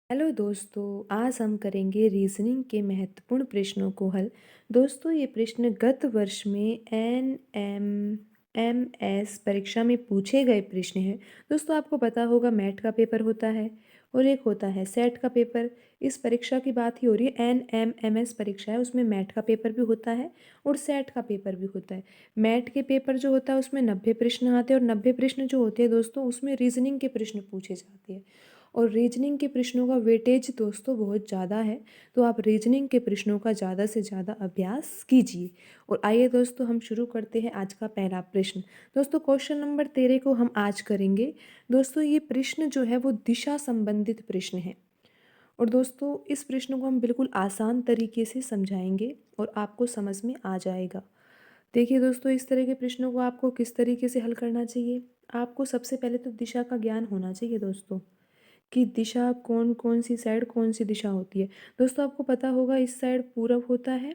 Hello दोस्तों, आज हम करेंगे रीजनिंग के महत्वपूर्ण प्रश्नों को हल। दोस्तों, ये प्रश्न गत वर्ष में एनएमएमएस परीक्षा में पूछे गए प्रश्न हैं। दोस्तों, आपको पता होगा मैट का पेपर होता है और एक होता है सेट का पेपर। इस परीक्षा की बात ही हो रही है। एनएमएमएस परीक्षा है, उसमें मैट का पेपर भी होता है और सेट का पेपर भी होता है। मैट के पेपर जो होता है उसमें 90 प्रश्न आते हैं और 90 प्रश्न जो होते हैं दोस्तों उसमें रीजनिंग के प्रश्न पूछे जाते हैं। और रीजनिंग के प्रश्नों का वेटेज दोस्तों बहुत ज़्यादा है, तो आप रीजनिंग के प्रश्नों का ज़्यादा से ज़्यादा अभ्यास कीजिए। और आइए दोस्तों, हम शुरू करते हैं आज का पहला प्रश्न। दोस्तों, क्वेश्चन नंबर 13 को हम आज करेंगे। दोस्तों, ये प्रश्न जो है वो दिशा संबंधित प्रश्न है। और दोस्तों, इस प्रश्न को हम बिल्कुल आसान तरीके से समझाएंगे और आपको समझ में आ जाएगा। देखिए दोस्तों, इस तरह के प्रश्नों को आपको किस तरीके से हल करना चाहिए। आपको सबसे पहले तो दिशा का ज्ञान होना चाहिए दोस्तों, कि दिशा कौन कौन सी साइड कौन सी दिशा होती है। दोस्तों, आपको पता होगा इस साइड पूरब होता है।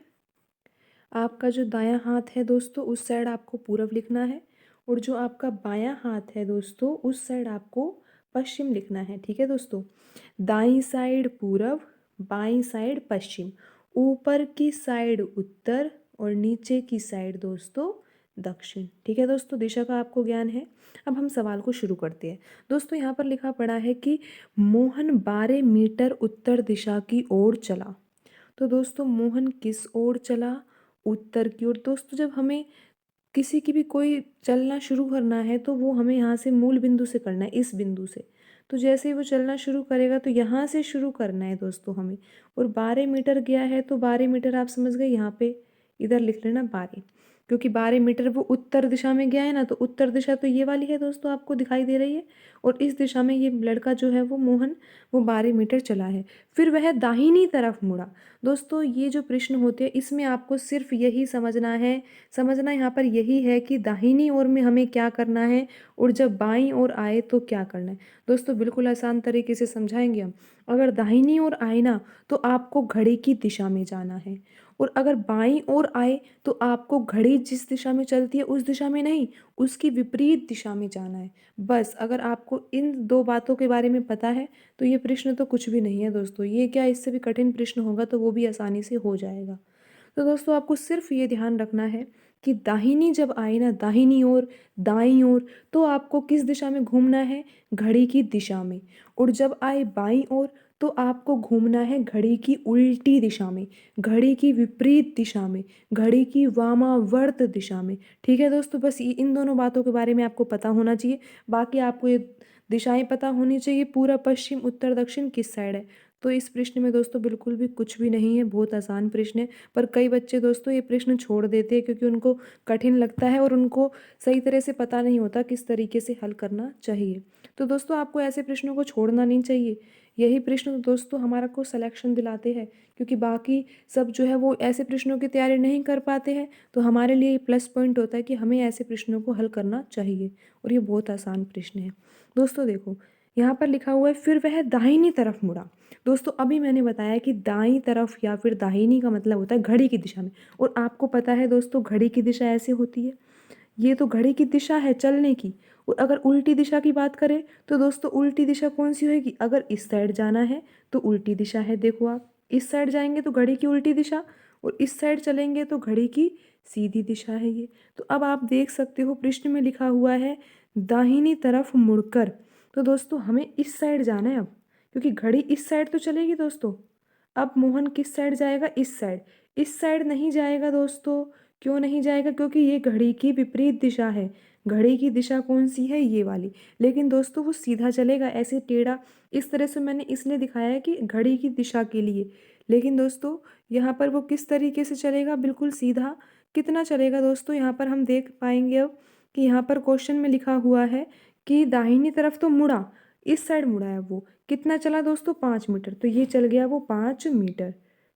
आपका जो दायां हाथ है दोस्तों उस साइड आपको पूरब लिखना है, और जो आपका बायां हाथ है दोस्तों उस साइड आपको पश्चिम लिखना है। ठीक है दोस्तों, दाईं साइड पूरब, बाईं साइड पश्चिम, ऊपर की साइड उत्तर और नीचे की साइड दोस्तों दक्षिण। ठीक है दोस्तों, दिशा का आपको ज्ञान है। अब हम सवाल को शुरू करते हैं। दोस्तों, यहाँ पर लिखा पड़ा है कि मोहन 12 मीटर उत्तर दिशा की ओर चला। तो दोस्तों, मोहन किस ओर चला? उत्तर की ओर। दोस्तों, जब हमें किसी की भी कोई चलना शुरू करना है तो वो हमें यहाँ से मूल बिंदु से करना है, इस बिंदु से। तो जैसे ही वो चलना शुरू करेगा तो यहाँ से शुरू करना है दोस्तों हमें। और 12 मीटर गया है तो 12 मीटर आप समझ गए, यहाँ पे इधर लिख लेना 12, क्योंकि 12 मीटर वो उत्तर दिशा में गया है ना, तो उत्तर दिशा तो ये वाली है दोस्तों, आपको दिखाई दे रही है। और इस दिशा में ये लड़का जो है वो मोहन, वो 12 मीटर चला है। फिर वह दाहिनी तरफ मुड़ा। दोस्तों, ये जो प्रश्न होते हैं इसमें आपको सिर्फ यही समझना है, समझना यहाँ पर यही है कि दाहिनी ओर में हमें क्या करना है और जब बाईं ओर आए तो क्या करना है। दोस्तों, बिल्कुल आसान तरीके से समझाएंगे हम। अगर दाहिनी ओर आए ना तो आपको घड़ी की दिशा में जाना है, और अगर बाईं ओर आए तो आपको घड़ी जिस दिशा में चलती है उस दिशा में नहीं, उसकी विपरीत दिशा में जाना है। बस अगर आपको इन दो बातों के बारे में पता है तो ये प्रश्न तो कुछ भी नहीं है दोस्तों। ये क्या, इससे भी कठिन प्रश्न होगा तो वो भी आसानी से हो जाएगा। तो दोस्तों, आपको सिर्फ ये ध्यान रखना है कि दाहिनी जब आए ना, दाहिनी ओर, दाईं ओर, तो आपको किस दिशा में घूमना है? घड़ी की दिशा में। और जब आए बाईं ओर तो आपको घूमना है घड़ी की उल्टी दिशा में, घड़ी की विपरीत दिशा में, घड़ी की वामावर्त दिशा में। ठीक है दोस्तों, बस इन दोनों बातों के बारे में आपको पता होना चाहिए। बाकी आपको ये दिशाएं पता होनी चाहिए, पूरा पश्चिम उत्तर दक्षिण किस साइड है। तो इस प्रश्न में दोस्तों बिल्कुल भी कुछ भी नहीं है, बहुत आसान प्रश्न है। पर कई बच्चे दोस्तों ये प्रश्न छोड़ देते हैं क्योंकि उनको कठिन लगता है और उनको सही तरह से पता नहीं होता किस तरीके से हल करना चाहिए। तो दोस्तों, आपको ऐसे प्रश्नों को छोड़ना नहीं चाहिए। यही प्रश्न तो दोस्तों हमारा को सिलेक्शन दिलाते हैं, क्योंकि बाकी सब जो है वो ऐसे प्रश्नों की तैयारी नहीं कर पाते हैं। तो हमारे लिए प्लस पॉइंट होता है कि हमें ऐसे प्रश्नों को हल करना चाहिए, और ये बहुत आसान प्रश्न है। दोस्तों देखो, यहाँ पर लिखा हुआ है फिर वह दाहिनी तरफ मुड़ा। दोस्तों, अभी मैंने बताया कि दाईं तरफ या फिर दाहिनी का मतलब होता है घड़ी की दिशा में, और आपको पता है दोस्तों घड़ी की दिशा ऐसे होती है। ये तो घड़ी की दिशा है चलने की। और अगर उल्टी दिशा की बात करें तो दोस्तों उल्टी दिशा कौन सी होगी? अगर इस साइड जाना है तो उल्टी दिशा है। देखो, आप इस साइड जाएंगे तो घड़ी की उल्टी दिशा, और इस साइड चलेंगे तो घड़ी की सीधी दिशा है ये। तो अब आप देख सकते हो प्रश्न में लिखा हुआ है दाहिनी तरफ मुड़कर। तो दोस्तों हमें इस साइड जाना है अब, क्योंकि घड़ी इस साइड तो चलेगी दोस्तों। अब मोहन किस साइड जाएगा? इस साइड। इस साइड नहीं जाएगा दोस्तों। क्यों नहीं जाएगा? क्योंकि ये घड़ी की विपरीत दिशा है। घड़ी की दिशा कौन सी है? ये वाली। लेकिन दोस्तों वो सीधा चलेगा, ऐसे टेढ़ा। इस तरह से मैंने इसलिए दिखाया है कि घड़ी की दिशा के लिए। लेकिन दोस्तों यहाँ पर वो किस तरीके से चलेगा? बिल्कुल सीधा। कितना चलेगा दोस्तों? यहाँ पर हम देख पाएंगे अब कि यहाँ पर क्वेश्चन में लिखा हुआ है कि दाहिनी तरफ तो मुड़ा, इस साइड मुड़ा है वो। कितना चला दोस्तों? 5 मीटर। तो ये चल गया वो 5 मीटर।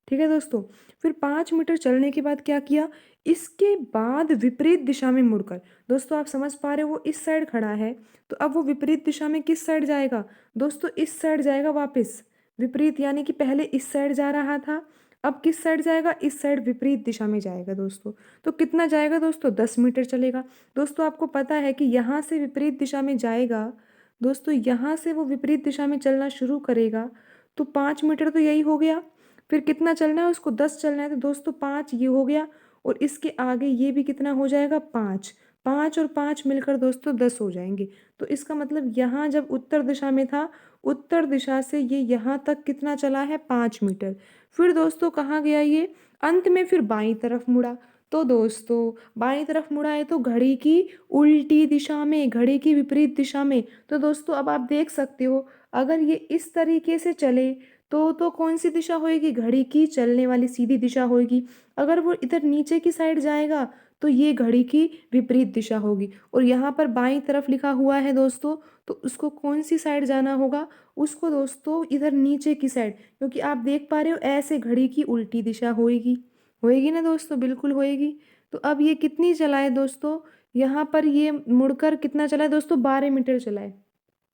ठीक है दोस्तों, फिर 5 मीटर चलने के बाद क्या किया? इसके बाद विपरीत दिशा में मुड़कर। दोस्तों आप समझ पा रहे हो, वो इस साइड खड़ा है, तो अब वो विपरीत दिशा में किस साइड जाएगा? दोस्तों इस साइड जाएगा वापस। विपरीत यानी कि पहले इस साइड जा रहा था, अब किस साइड जाएगा? इस साइड विपरीत दिशा में जाएगा दोस्तों। तो कितना जाएगा दोस्तों? 10 मीटर चलेगा। दोस्तों आपको पता है कि यहाँ से विपरीत दिशा में जाएगा। दोस्तों यहाँ से वो विपरीत दिशा में चलना शुरू करेगा तो 5 मीटर तो यही हो गया। फिर कितना चलना है उसको, 10 चलना है, तो दोस्तों 5 ये हो गया, और इसके आगे ये भी कितना हो जाएगा, 5। 5 और 5 मिलकर दोस्तों 10 हो जाएंगे। तो इसका मतलब यहाँ जब उत्तर दिशा में था, उत्तर दिशा से ये यहाँ तक कितना चला है, 5 मीटर। फिर दोस्तों कहाँ गया ये, अंत में फिर बाईं तरफ मुड़ा। तो दोस्तों बाईं तरफ मुड़ा है तो घड़ी की उल्टी दिशा में, घड़ी की विपरीत दिशा में। तो दोस्तों अब आप देख सकते हो, अगर ये इस तरीके से चले तो कौन सी दिशा होएगी, घड़ी की चलने वाली सीधी दिशा होगी। अगर वो इधर नीचे की साइड जाएगा तो ये घड़ी की विपरीत दिशा होगी। और यहाँ पर बाईं तरफ लिखा हुआ है दोस्तों, तो उसको कौन सी साइड जाना होगा, उसको दोस्तों इधर नीचे की साइड, क्योंकि आप देख पा रहे हो ऐसे घड़ी की उल्टी दिशा होएगी। होएगी ना दोस्तों, बिल्कुल होएगी। तो अब ये कितनी चला है दोस्तों, यहाँ पर ये मुड़कर कितना चला है दोस्तों, 12 मीटर चला है।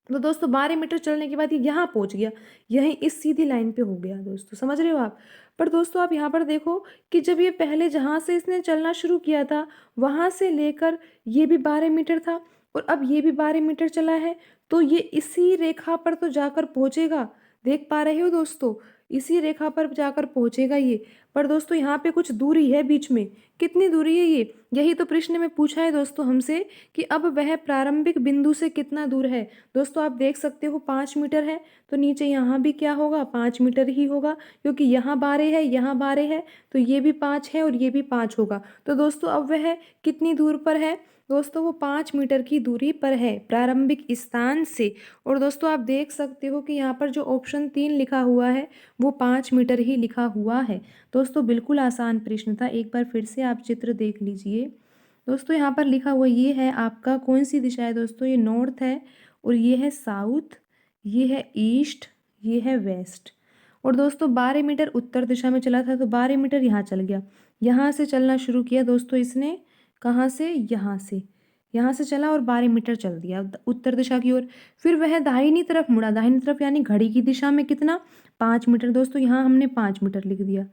तो दोस्तों 12 मीटर चलने के बाद ये यहाँ पहुँच गया, यहीं इस सीधी लाइन पे हो गया दोस्तों, समझ रहे हो आप। पर दोस्तों आप यहाँ पर देखो कि जब ये पहले जहाँ से इसने चलना शुरू किया था, वहाँ से लेकर ये भी 12 मीटर था, और अब ये भी 12 मीटर चला है, तो ये इसी रेखा पर तो जाकर पहुँचेगा। देख पा रहे हो दोस्तों, इसी रेखा पर जाकर पहुँचेगा ये। पर दोस्तों यहाँ पे कुछ दूरी है बीच में, कितनी दूरी है ये, यही तो प्रश्न में पूछा है दोस्तों हमसे, कि अब वह प्रारंभिक बिंदु से कितना दूर है। दोस्तों आप देख सकते हो 5 मीटर है, तो नीचे यहाँ भी क्या होगा, 5 मीटर ही होगा, क्योंकि यहाँ 12 है, यहाँ 12 है, तो ये भी 5 है और ये भी 5 होगा। तो दोस्तों अब वह कितनी दूर पर है दोस्तों, वो 5 मीटर की दूरी पर है प्रारंभिक स्थान से। और दोस्तों आप देख सकते हो कि यहाँ पर जो ऑप्शन 3 लिखा हुआ है वो 5 मीटर ही लिखा हुआ है। दोस्तों बिल्कुल आसान प्रश्न था, एक बार फिर से आप चित्र देख लीजिए। दोस्तों यहाँ पर लिखा हुआ ये है आपका, कौन सी दिशा है दोस्तों, ये नॉर्थ है, और ये है साउथ, ये है ईस्ट, ये है वेस्ट। और दोस्तों 12 मीटर उत्तर दिशा में चला था, तो 12 मीटर यहाँ चल गया, यहाँ से चलना शुरू किया दोस्तों इसने, कहाँ से, यहाँ से चला और 12 मीटर चल दिया उत्तर दिशा की ओर। फिर वह दाहिनी तरफ मुड़ा, दाहिनी तरफ यानी घड़ी की दिशा में कितना, 5 मीटर। दोस्तों यहाँ हमने 5 मीटर लिख दिया।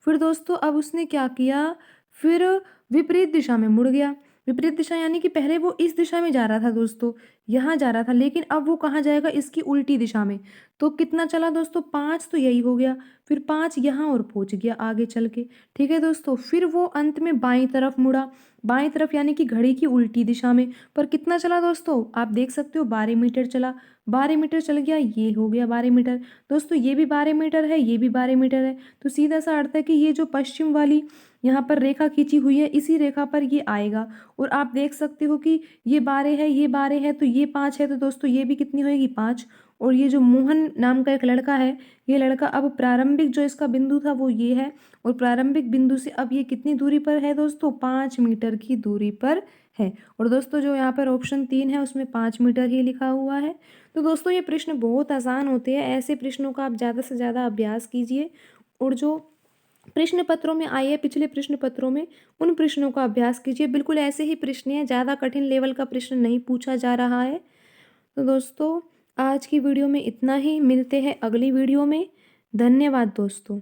फिर दोस्तों अब उसने क्या किया, फिर विपरीत दिशा में मुड़ गया। विपरीत दिशा यानी कि पहले वो इस दिशा में जा रहा था दोस्तों, यहाँ जा रहा था, लेकिन अब वो कहाँ जाएगा, इसकी उल्टी दिशा में। तो कितना चला दोस्तों, 5 तो यही हो गया, फिर 5 यहाँ और पहुँच गया आगे चल के। ठीक है दोस्तों, फिर वो अंत में बाईं तरफ मुड़ा, बाईं तरफ यानी कि घड़ी की उल्टी दिशा में। पर कितना चला दोस्तों, आप देख सकते हो 12 मीटर चला, 12 मीटर चल गया, ये हो गया 12 मीटर। दोस्तों ये भी 12 मीटर है, ये भी 12 मीटर है, तो सीधा सा अर्थ है कि ये जो पश्चिम वाली यहाँ पर रेखा खींची हुई है, इसी रेखा पर ये आएगा। और आप देख सकते हो कि ये 12 है, ये 12 है, तो ये 5 है, तो दोस्तों ये भी कितनी होएगी, 5। और ये जो मोहन नाम का एक लड़का है, ये लड़का अब प्रारंभिक जो इसका बिंदु था वो ये है, और प्रारंभिक बिंदु से अब ये कितनी दूरी पर है दोस्तों, 5 मीटर की दूरी पर है। और दोस्तों जो यहाँ पर ऑप्शन 3 है उसमें 5 मीटर ही लिखा हुआ है। तो दोस्तों ये प्रश्न बहुत आसान होते हैं, ऐसे प्रश्नों का आप ज़्यादा से ज़्यादा अभ्यास कीजिए, और जो प्रश्न पत्रों में आए हैं, पिछले प्रश्न पत्रों में, उन प्रश्नों का अभ्यास कीजिए। बिल्कुल ऐसे ही प्रश्न हैं, ज़्यादा कठिन लेवल का प्रश्न नहीं पूछा जा रहा है। तो दोस्तों आज की वीडियो में इतना ही, मिलते हैं अगली वीडियो में। धन्यवाद दोस्तों।